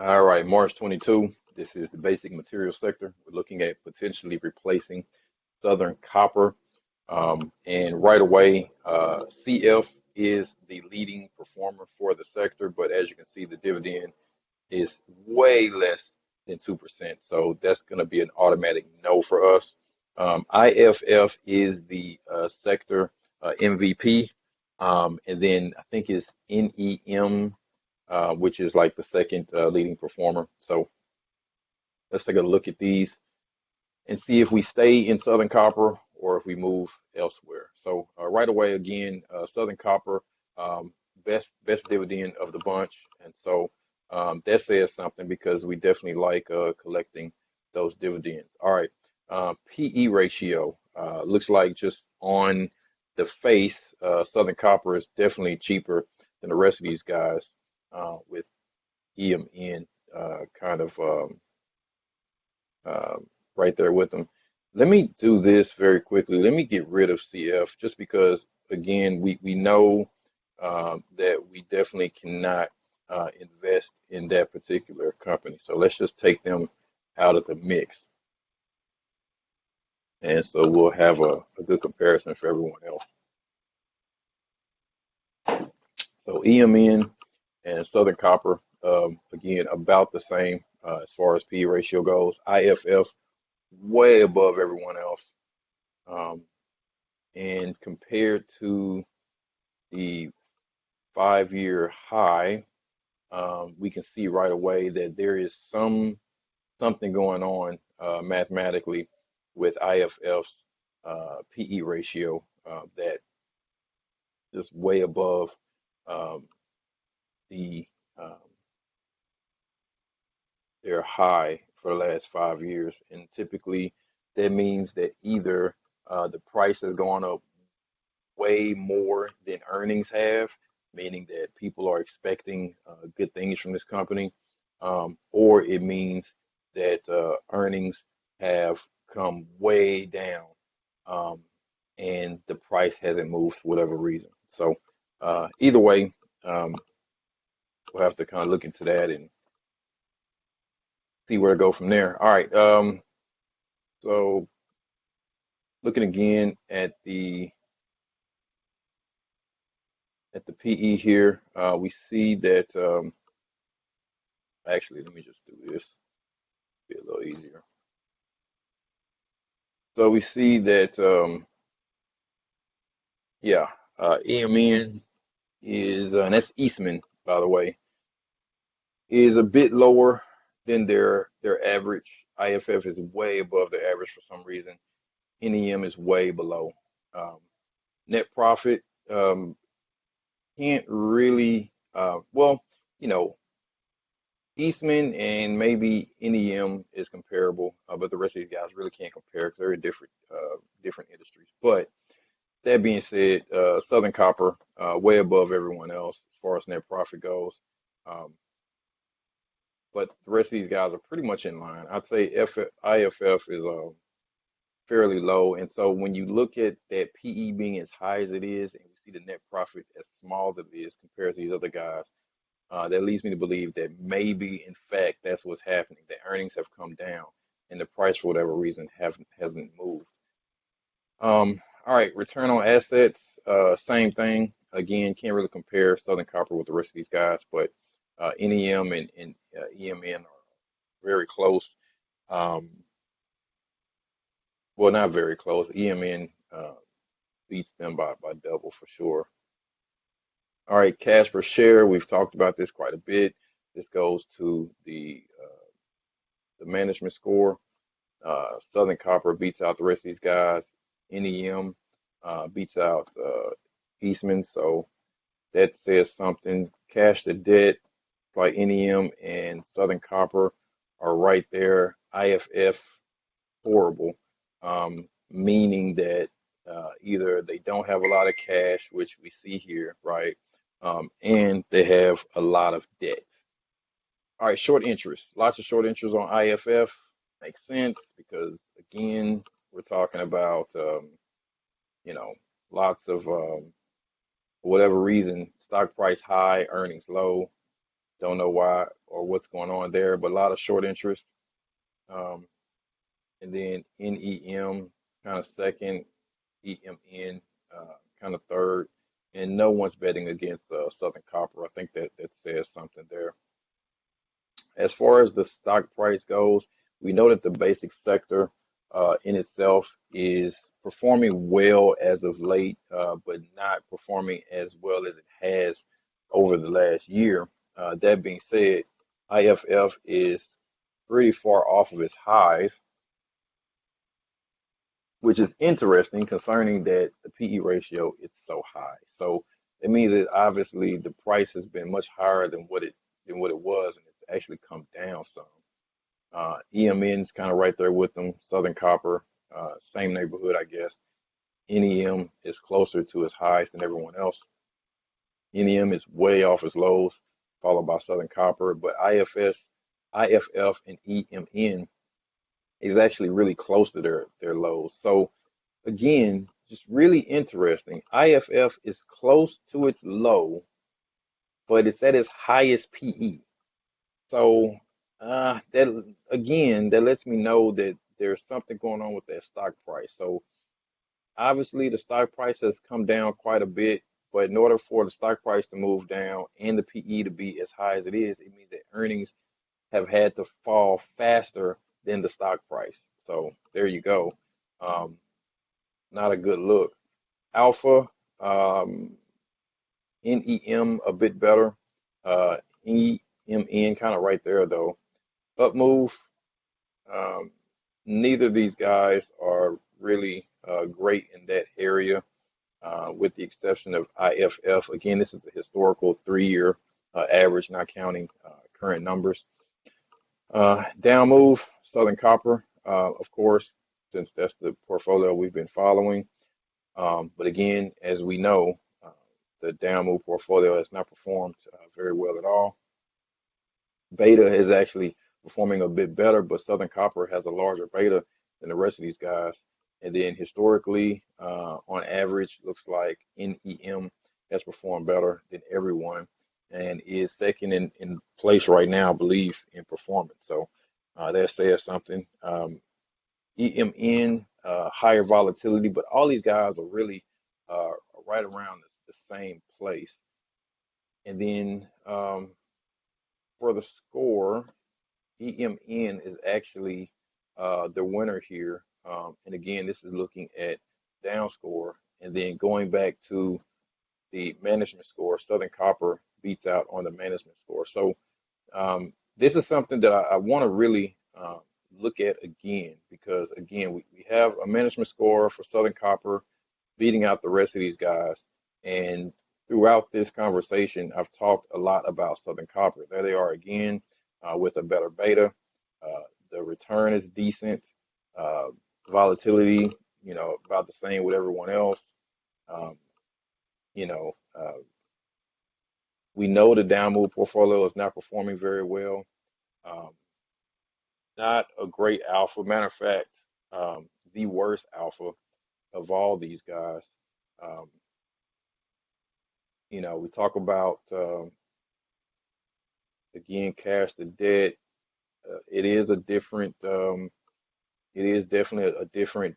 All right, March 22. This is the basic material sector. We're looking at potentially replacing Southern Copper. And right away, CF is the leading performer for the sector, but as you can see, the dividend is way less than 2%. So that's going to be an automatic no for us. IFF is the sector MVP. And then I think it's NEM, which is like the second leading performer. So let's take a look at these and see if we stay in Southern Copper or if we move elsewhere. So right away, again, Southern Copper, best dividend of the bunch, and so that says something because we definitely like collecting those dividends. All right, PE ratio looks like just on the face, Southern Copper is definitely cheaper than the rest of these guys with EMN kind of uh, right there with them. Let me do this very quickly. Let me get rid of CF just because, again, we know that we definitely cannot invest in that particular company. So let's just take them out of the mix. And so we'll have a good comparison for everyone else. So EMN and Southern Copper, again, about the same as far as P/E ratio goes. IFF, way above everyone else. Um, and compared to the 5-year high, we can see right away that there is something going on mathematically with IFF's PE ratio that is way above um, the their high for the last 5 years, and typically that means that either the price has gone up way more than earnings have, meaning that people are expecting good things from this company, or it means that earnings have come way down um, and the price hasn't moved for whatever reason. So either way, um, we'll have to kind of look into that and see where to go from there. All right. So looking again at the PE here, we see that actually, let me just do this, be a little easier. So we see that, yeah, EMN is, and that's Eastman, by the way, is a bit lower than their average. IFF is way above the average for some reason. NEM is way below. Um, Net profit can't really, well, you know, Eastman and maybe NEM is comparable, but the rest of these guys really can't compare because they're in different industries. But that being said, Southern Copper way above everyone else as far as net profit goes. Um, but the rest of these guys are pretty much in line. I'd say IFF is fairly low, and so when you look at that PE being as high as it is, and you see the net profit as small as it is compared to these other guys, that leads me to believe that maybe, in fact, that's what's happening. The earnings have come down, and the price, for whatever reason, hasn't moved. All right, return on assets, same thing. Again, can't really compare Southern Copper with the rest of these guys, but NEM and EMN are very close. Um, well, not very close. EMN beats them by double for sure. All right, cash per share. We've talked about this quite a bit. This goes to the management score. Southern Copper beats out the rest of these guys. NEM beats out Eastman. So that says something. Cash to debt, like NEM and Southern Copper, are right there. IFF, horrible, meaning that either they don't have a lot of cash, which we see here, right? And they have a lot of debt. All right, short interest. Lots of short interest on IFF. Makes sense because, again, we're talking about, you know, lots of, for whatever reason, stock price high, earnings low. Don't know why or what's going on there, but a lot of short interest. Um, and then NEM kind of second, EMN kind of third, and no one's betting against Southern Copper. I think that says something there. As far as the stock price goes, we know that the basic sector in itself is performing well as of late, but not performing as well as it has over the last year. That being said, IFF is pretty far off of its highs, which is interesting concerning that the PE ratio is so high. So it means that obviously the price has been much higher than what it was, and it's actually come down some. EMN's kind of right there with them. Southern Copper, same neighborhood, I guess. NEM is closer to its highs than everyone else. NEM is way off its lows, followed by Southern Copper. But IFF, and EMN is actually really close to their lows. So again, just really interesting. IFF is close to its low, but it's at its highest PE. So that again, that lets me know that there's something going on with that stock price. So obviously, the stock price has come down quite a bit, but in order for the stock price to move down and the PE to be as high as it is, it means that earnings have had to fall faster than the stock price. So there you go. Um, Not a good look. Alpha, um, NEM a bit better. EMN kind of right there though. Up move. Um, Neither of these guys are really great in that area, with the exception of IFF. Again, this is a historical 3-year average, not counting current numbers. Down move, Southern Copper, of course, since that's the portfolio we've been following. But again, as we know, the down move portfolio has not performed very well at all. Beta is actually performing a bit better, but Southern Copper has a larger beta than the rest of these guys. And then historically, on average, looks like NEM has performed better than everyone and is second in place right now, I believe, in performance. So that says something. EMN, higher volatility, but all these guys are really right around the same place. And then for the score, EMN is actually the winner here. And again, this is looking at down score. And then going back to the management score, Southern Copper beats out on the management score. So this is something that I want to really look at again because, again, we have a management score for Southern Copper beating out the rest of these guys. And throughout this conversation, I've talked a lot about Southern Copper. There they are again with a better beta. The return is decent. Uh, Volatility, about the same with everyone else. Um, you know, we know the down move portfolio is not performing very well. Um, Not a great alpha. Matter of fact, the worst alpha of all these guys. Um, we talk about again cash to debt. It is a different. It is definitely a different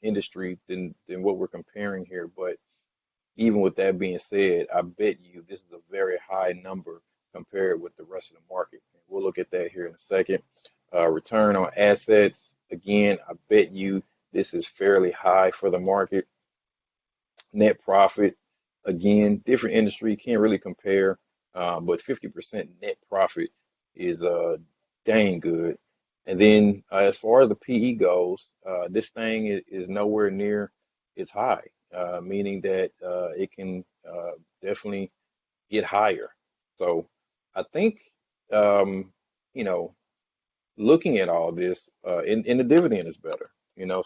industry than what we're comparing here. But even with that being said, I bet you this is a very high number compared with the rest of the market. And we'll look at that here in a second. Return on assets, again, I bet you this is fairly high for the market. Net profit, again, different industry, can't really compare, but 50% net profit is dang good. And then as far as the PE goes, this thing is nowhere near its high, meaning that it can definitely get higher. So I think, um, you know, looking at all this, and the dividend is better,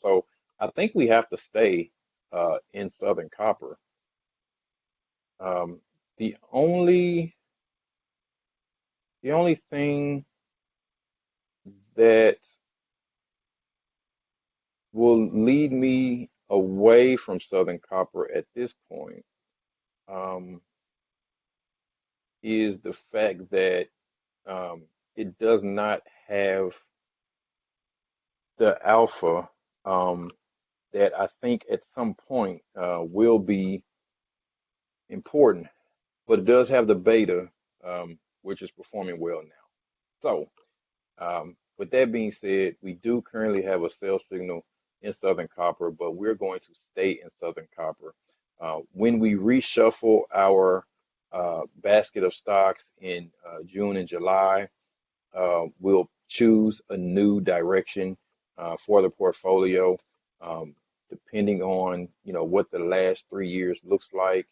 so I think we have to stay in Southern Copper. Um, the only the only thing that will lead me away from Southern Copper at this point, um, is the fact that it does not have the alpha that I think at some point will be important, but it does have the beta, which is performing well now. So, with that being said, we do currently have a sell signal in Southern Copper, but we're going to stay in Southern Copper. When we reshuffle our basket of stocks in June and July, we'll choose a new direction for the portfolio, depending on what the last 3 years looks like.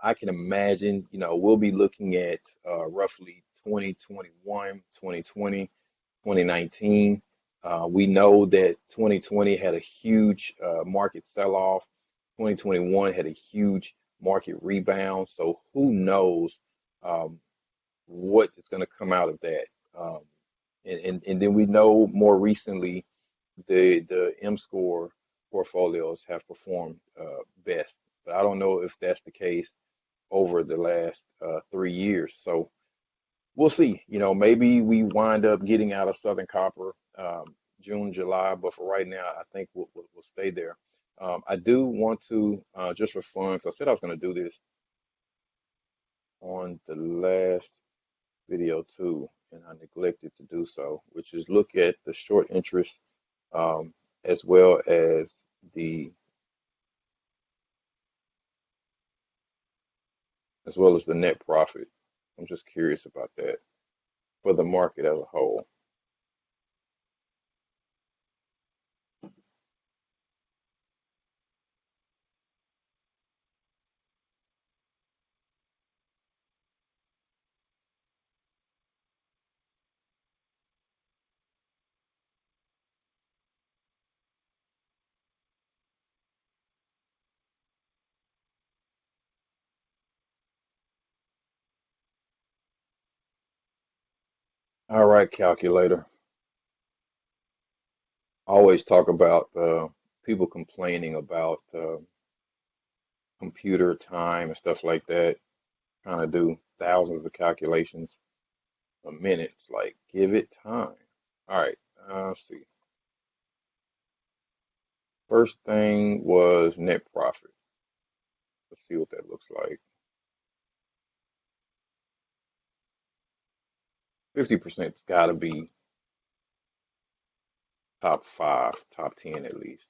I can imagine we'll be looking at roughly 2021, 2020, 2019. We know that 2020 had a huge market sell-off. 2021 had a huge market rebound. So who knows um, what is going to come out of that? Um, and then we know more recently the M score portfolios have performed best, but I don't know if that's the case over the last 3 years. So we'll see. Maybe we wind up getting out of Southern Copper June, July, but for right now, I think we'll stay there. I do want to just for fun, 'cause I said I was going to do this on the last video too, and I neglected to do so, which is look at the short interest um, as well as the net profit. I'm just curious about that for the market as a whole. All right, calculator. I always talk about people complaining about computer time and stuff like that, trying to do thousands of calculations a minute. It's like, give it time. All right, let's see. First thing was net profit. Let's see what that looks like. 50%'s got to be top five, top 10 at least.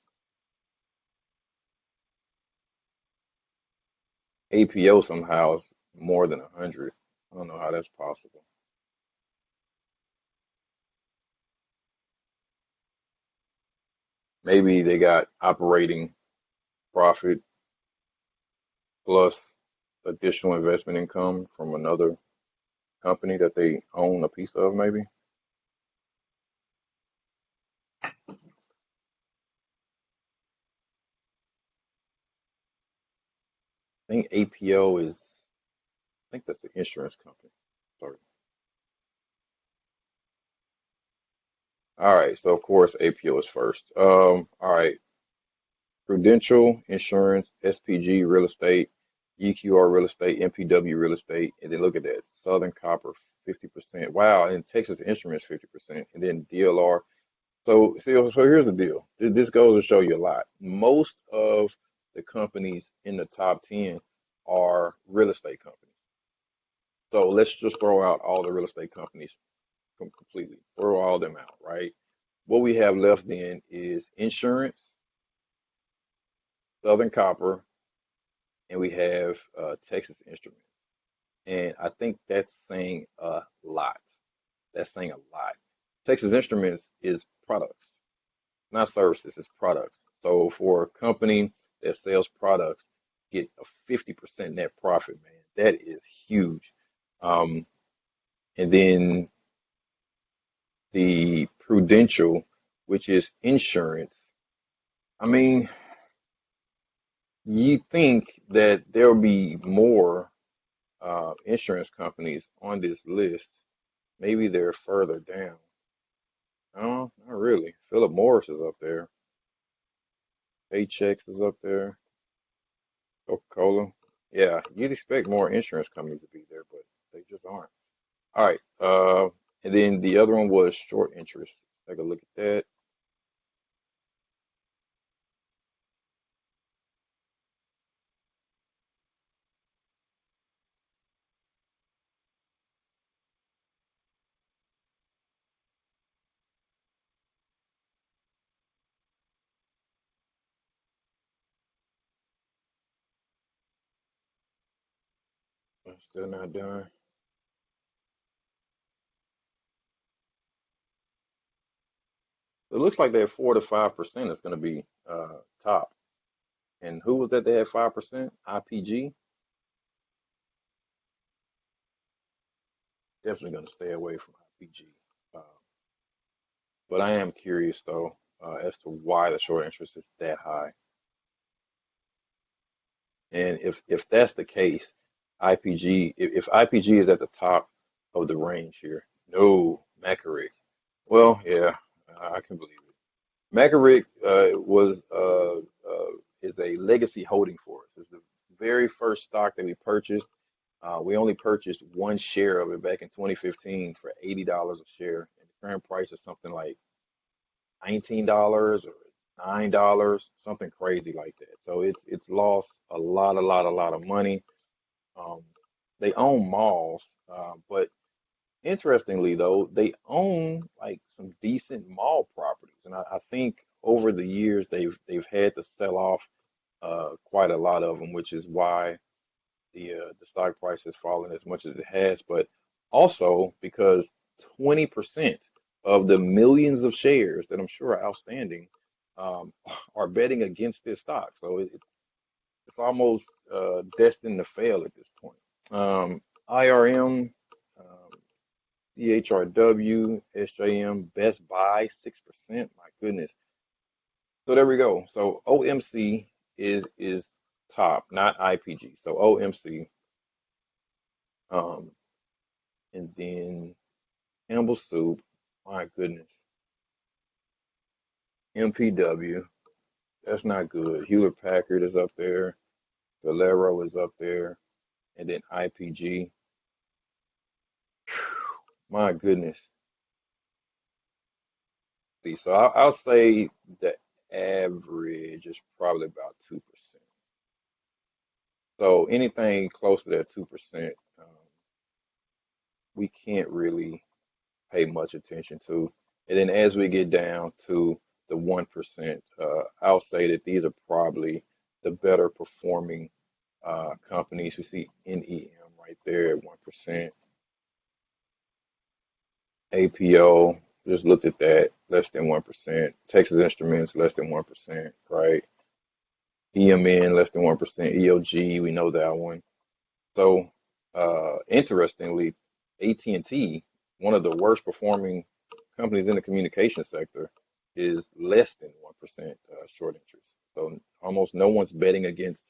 APO somehow is more than 100. I don't know how that's possible. Maybe they got operating profit plus additional investment income from another company that they own a piece of, maybe. I think APO is, I think that's the insurance company. Sorry. All right, so of course APO is first. All right, Prudential Insurance, SPG Real Estate, EQR Real Estate, MPW Real Estate, and then look at that, Southern Copper 50%. Wow, and Texas Instruments 50%, and then DLR. So, see, so here's the deal. This goes to show you a lot. Most of the companies in the top 10 are real estate companies. So let's just throw out all the real estate companies completely. Throw all them out, right? What we have left then is insurance, Southern Copper, and we have Texas Instruments. And I think that's saying a lot. That's saying a lot. Texas Instruments is products, not services, it's products. So for a company that sells products, get a 50% net profit, man, that is huge. Um, and then the Prudential, which is insurance. I mean, you think that there'll be more insurance companies on this list. Maybe they're further down. No, not really. Philip Morris is up there. Paychex is up there. Coca-Cola. Yeah, you'd expect more insurance companies to be there, but they All right. And then the other one was short interest. Take a look at that. I'm still not done. It looks like that 4 to 5% is going to be top. And who was that? They had 5%. IPG. Definitely going to stay away from IPG. Uh, but I am curious though as to why the short interest is that high. And if that's the case, IPG, if IPG is at the top of the range here, no, Macaric. Well, yeah, I can believe it. Macaric is a legacy holding for us. It's the very first stock that we purchased. We only purchased one share of it back in 2015 for $80 a share, and the current price is something like $19 or $9, something crazy like that. So it's lost a lot of money. Um, they own malls, but interestingly though, they own like some decent mall properties, and I think over the years they've had to sell off quite a lot of them, which is why the stock price has fallen as much as it has. But also because 20% of the millions of shares that I'm sure are outstanding um, are betting against this stock, so it's almost destined to fail at this point. IRM. CHRW, SJM, Best Buy, 6%. My goodness. So there we go. So OMC is top, not IPG. So OMC, um, and then Campbell Soup, my goodness. MPW, that's not good. Hewlett Packard is up there. Valero is up there. And then IPG, my goodness. See, so I'll say the average is probably about 2%. So anything close to that 2%, we can't really pay much attention to. And then as we get down to the 1%, I'll say that these are probably the better performing companies. We see NEM right there at 1%. APO, just looked at that, less than 1%. Texas Instruments, less than 1%, right? EMN, less than 1%. EOG, we know that one. So, interestingly, AT&T, one of the worst performing companies in the communication sector, is less than 1% short interest. So almost no one's betting against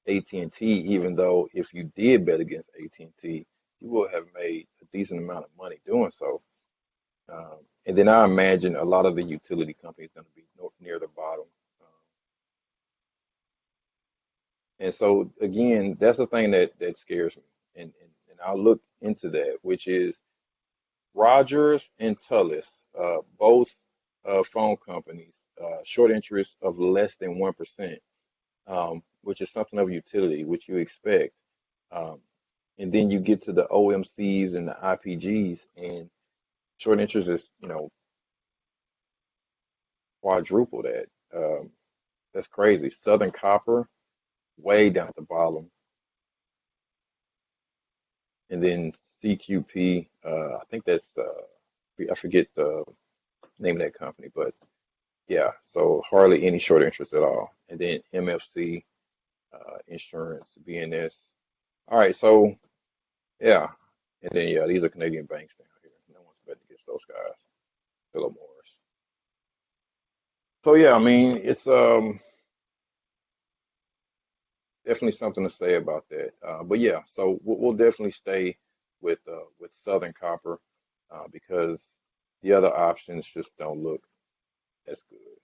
AT&T, even though if you did bet against AT&T, you will have made a decent amount of money doing so. And then I imagine a lot of the utility companies going to be near the bottom. And so again, that's the thing that scares me. And I'll look into that, which is Rogers and Tullis, both phone companies, short interest of less than 1%, which is something of utility, which you expect. Um, and then you get to the OMCs and the IPGs, and short interest is, quadruple that. That's crazy. Southern Copper, way down at the bottom. And then CQP, I think that's, I forget the name of that company, but yeah, so hardly any short interest at all. And then MFC, insurance, BNS. All right, so yeah, and then yeah, these are Canadian banks down here. No one's betting against those guys. Philip Morris. So yeah, I mean, it's definitely something to say about that. But yeah, so we'll definitely stay with Southern Copper because the other options just don't look as good.